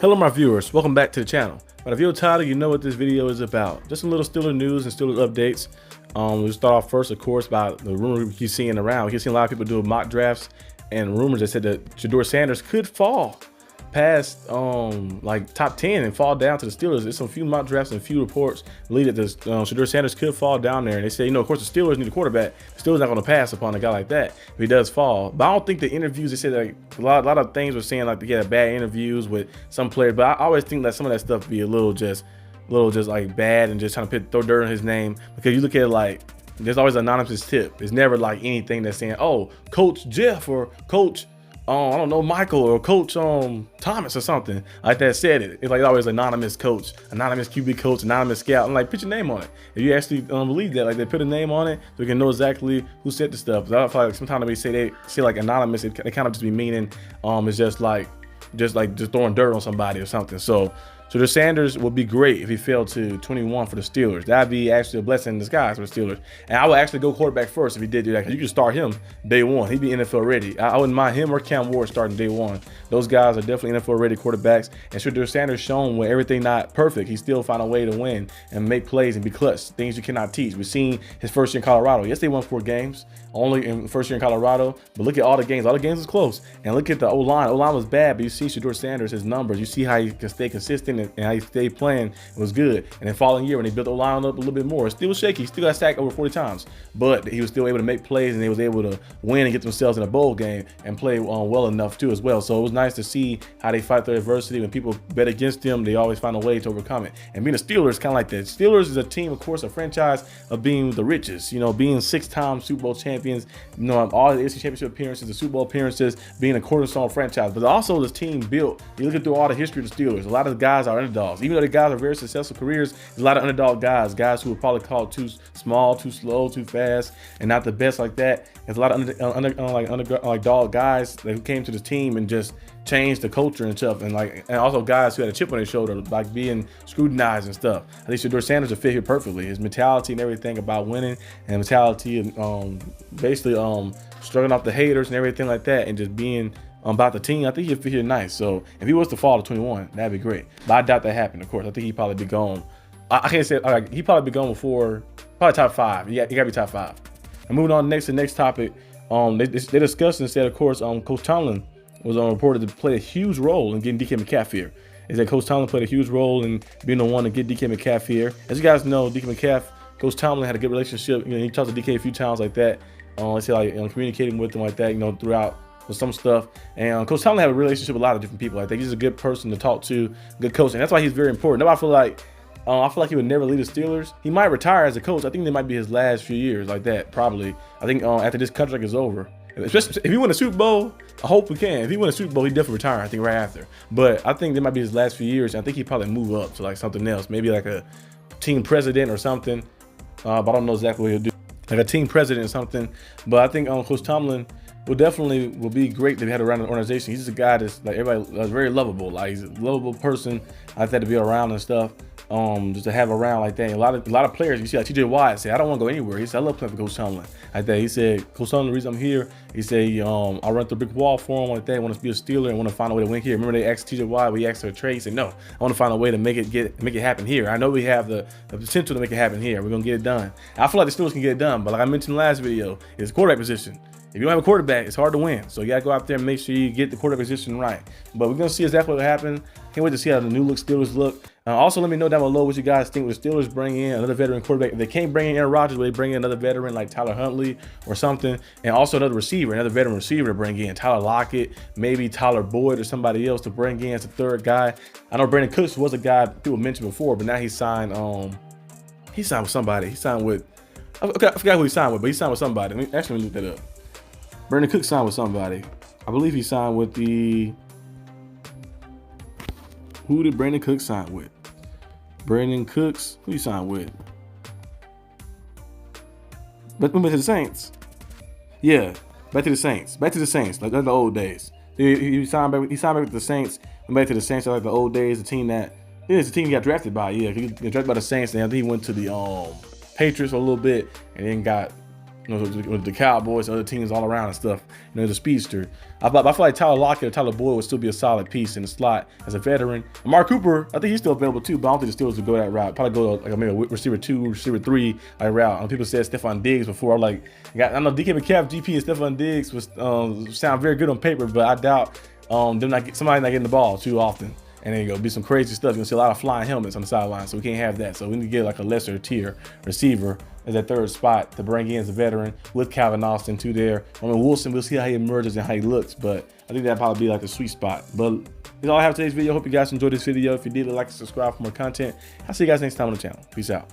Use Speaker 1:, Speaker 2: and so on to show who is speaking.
Speaker 1: Hello my viewers, welcome back to the channel. By the video title, you know what this video is about. Just a little Steelers news and Steelers updates. We'll start off first, of course, about the rumor we keep seeing around. We keep seeing a lot of people doing mock drafts and rumors that said that Shedeur Sanders could fall past like top 10 and fall down to the Steelers. There's some few mock drafts and a few reports lead that this Shedeur Sanders could fall down there, and they say, of course the Steelers need a quarterback. The Steelers not going to pass upon a guy like that if he does fall. But I don't think the interviews, they said like a lot of things were saying like he had bad interviews with some players, but I always think that some of that stuff be a little just like bad and just trying to throw dirt on his name, because you look at it like there's always an anonymous tip. It's never like anything that's saying, oh, Coach Jeff or Coach I don't know, Michael or Coach Thomas or something like that said it. It's like always anonymous coach, anonymous QB coach, anonymous scout. I'm like, put your name on it. If you actually believe that, like they put a name on it so we can know exactly who said the stuff. But I feel like sometimes they say like anonymous, it kind of just be meaning it's just throwing dirt on somebody or something. So Shedeur Sanders would be great if he fell to 21 for the Steelers. That'd be actually a blessing in disguise for the Steelers. And I would actually go quarterback first if he did do that, because you could start him day one. He'd be NFL ready. I wouldn't mind him or Cam Ward starting day one. Those guys are definitely NFL ready quarterbacks. And Shedeur Sanders shown when everything not perfect, he still find a way to win and make plays and be clutch. Things you cannot teach. We've seen his first year in Colorado. Yes, they won 4 games. Only in first year in Colorado, but look at all the games. All the games was close. And look at the O-line. O-line was bad, but you see Shedeur Sanders, his numbers. You see how he can stay consistent and how he stayed playing. It was good. And then following year, when they built the O-line up a little bit more, it still was shaky. He still got sacked over 40 times, but he was still able to make plays, and they was able to win and get themselves in a bowl game and play well enough too as well. So it was nice to see how they fight through adversity. When people bet against them, they always find a way to overcome it. And being the Steelers, kind of like that. Steelers is a team, of course, a franchise of being the richest. Being 6-time Super Bowl champions. All the AFC Championship appearances, the Super Bowl appearances, being a cornerstone franchise. But also this team built, you look through all the history of the Steelers, a lot of the guys are underdogs. Even though the guys are very successful careers, there's a lot of underdog guys who were probably called too small, too slow, too fast, and not the best like that. There's a lot of dog guys who came to the team and just changed the culture and stuff, and also guys who had a chip on their shoulder, like being scrutinized and stuff. I think Shedeur Sanders would fit here perfectly. His mentality and everything about winning, and mentality and basically struggling off the haters and everything like that, and just being about the team. I think he'd fit here nice. So if he was to fall to 21, that'd be great. But I doubt that happened. Of course, I think he'd probably be gone. I can't say he'd probably be gone before probably top 5. He gotta be top 5. And moving on to the next topic. They discussed instead, of course, Coach Tomlin was reported to play a huge role in getting DK Metcalf here. Is that Coach Tomlin played a huge role in being the one to get DK Metcalf here. As you guys know, DK Metcalf, Coach Tomlin had a good relationship. He talked to DK a few times like that. Let's say communicating with him like that, throughout with some stuff. And Coach Tomlin had a relationship with a lot of different people like that. He's a good person to talk to, good coach, and that's why he's very important. I feel like he would never leave the Steelers. He might retire as a coach. I think they might be his last few years like that, probably. I think after this contract is over. Especially if he win a Super Bowl, I hope we can. If he win a Super Bowl, he definitely retire, I think, right after. But I think that might be his last few years. And I think he'd probably move up to like something else, maybe like a team president or something. But I don't know exactly what he'll do. Like a team president or something. But I think Coach Tomlin will be great to have around the organization. He's just a guy that's like everybody very lovable. Like he's a lovable person like that to be around and stuff. Just to have around like that. And a lot of players, you see like TJ Watt say, I don't want to go anywhere. He said, I love playing for Coach Tomlin like that. He said, Coach Tomlin, the reason I'm here, he said, I'll run through a brick wall for him like that. I want to be a Steeler and want to find a way to win here. Remember they asked TJ Watt, we asked for a trade. He said, no, I want to find a way to make it happen here. I know we have the potential to make it happen here. We're gonna get it done. I feel like the Steelers can get it done, but like I mentioned in the last video, it's quarterback position. If you don't have a quarterback, it's hard to win. So you gotta go out there and make sure you get the quarterback position right. But we're gonna see exactly what happens. Can't wait to see how the new look Steelers look. Also, let me know down below what you guys think. Would the Steelers bring in another veteran quarterback? If they can't bring in Aaron Rodgers, will they bring in another veteran like Tyler Huntley or something? And also another veteran receiver to bring in. Tyler Lockett, maybe Tyler Boyd or somebody else to bring in as a third guy. I know Brandon Cooks was a guy people mentioned before, but now he signed with somebody. He signed with, I forgot who he signed with, but he signed with somebody. Let me look that up. Brandon Cooks signed with somebody. I believe he signed with who did Brandon Cooks sign with? Brandon Cooks, who he signed with? But to the Saints. Yeah, back to the Saints. Like the old days. He signed back with the Saints. Went back to the Saints like the old days. The team he got drafted by. Yeah, he got drafted by the Saints, and I think he went to the Patriots for a little bit, and then got You know, with the Cowboys, other teams all around and stuff. You know, the speedster. I feel like Tyler Lockett or Tyler Boyd would still be a solid piece in the slot as a veteran. And Mark Cooper, I think he's still available too, but I don't think the Steelers would go that route. Probably go like maybe a receiver 2, receiver 3 like route. People said Stephon Diggs before. I'm like, I know DK McCaff, GP, and Stephon Diggs was sound very good on paper, but I doubt somebody not getting the ball too often. And then be some crazy stuff. You're gonna see a lot of flying helmets on the sideline, so we can't have that. So we need to get like a lesser tier receiver as that third spot to bring in as a veteran with Calvin Austin too there. I mean, Wilson, we'll see how he emerges and how he looks, but I think that'd probably be like the sweet spot. But that's all I have for today's video. Hope you guys enjoyed this video. If you did, like and subscribe for more content. I'll see you guys next time on the channel. Peace out.